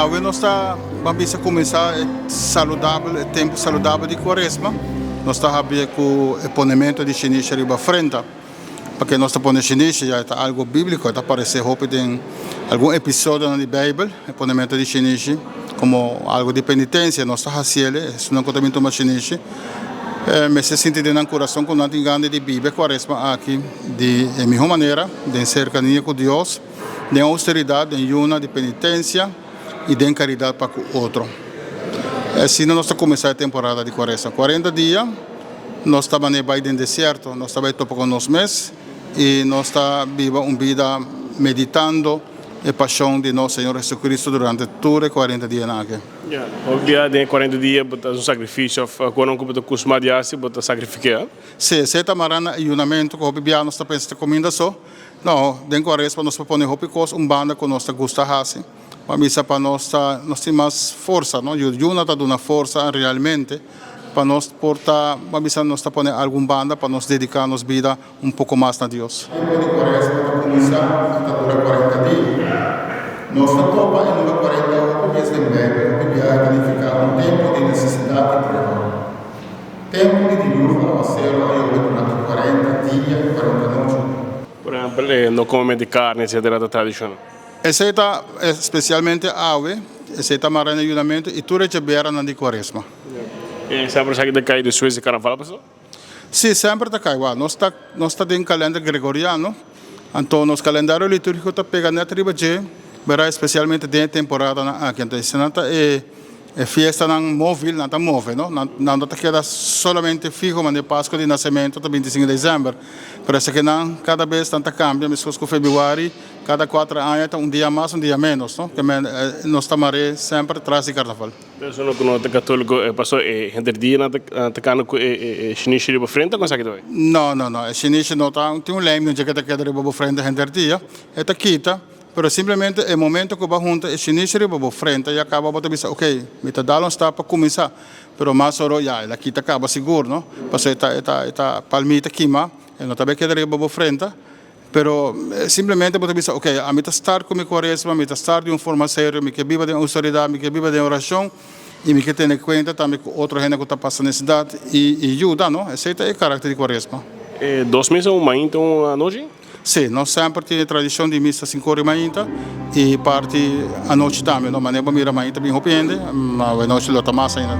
nós vamos começar saudável, tempo saudável de quaresma. Nós estamos com o ponemento de chinês riba frente. Porque nós estamos pondo chinês, já é algo bíblico, está aparecendo em algum episódio na Bíblia, o ponemento de chinês, como algo de penitência, nós estamos fazendo, isso não também toma chinês. Mas se sente de coração com nada engano de Bíblia, quaresma aqui, de minha maneira, de cercania com Deus, de austeridade, de ayuno, de penitência e de caridade para o outro. Assim nós estamos começando a temporada de quaresma. 40 dias, nós estamos no bairro do deserto, nós estamos topo com nós mesmos e nós estamos vivendo uma vida meditando a paixão de nosso Senhor Jesus Cristo durante todos os 40 dias. Ook dia de 40 dias, botar um sacrifício, quando não botar costuma de assim, botar sacrificar. Sim, se está marana ayunamento, que o nós está pensando comida só. Não, dentro da quaresma nós podemos fazer banda que nós gosta de fazer. Mas para nós temos mais força, não? Ayuna está dando força realmente para nós portar, mas nós está pondo alguma banda para nós dedicar nossa vida pouco mais a Deus. Depois de quaresma está começando, está dura 40 dias. Nós estamos em 40 dias de Bíblia, planificar tempo de necessidade e prova. Tempo de dilúvio a ser durante 40 dias, 40 noites. Por exemplo, não come de carne, etc. da tradição. Essa é especialmente a ave, essa é marana de ayunamento e tudo é beira na de quaresma. E sempre sai de cair de Suécia e carnaval, pessoal? Sim, sempre está caindo. Nós está dentro do calendário gregoriano, então nosso calendário litúrgico está pegando a tribo de verá especialmente dentro da temporada aqui. Então, isso não é festa não móvel, não está móvel, não está queda somente fijo, mas de Páscoa de nascimento, está 25 de dezembro. Parece que não, cada vez tanta cambia, mas com fevereiro, cada 4 anos, está dia mais, dia menos, não? Que nós estamos sempre atrás de carnaval. Então, não é católico, passou entre dia, não está cano chinês riba frente, consegue doer? Não, chinês não está, tem leme, não chega a queda riba frente entre dia, é quita. Pero simplesmente o momento que vai junto, o chinês riba frente e acaba a botar ok, me está dando está para começar, pero mais oro já, ela aqui acaba seguro, não? Porque está palmita queima, não está bem que riba frente, pero simplesmente botar ok, a me estar com minha quaresma, me estar de uma forma séria, me que viva de autoridade, me que viva de oração e me que tenha conta também com outra gente que está passando necessidade e ajuda, não? Esse é o caráter de quaresma. 2 meses ou mais então a noite? Sim, nós sempre temos a tradição de missa 5 horas da manhã e parte à noite também, mas não é para mira manhã bem arrepende, mas a noite lota mais ainda.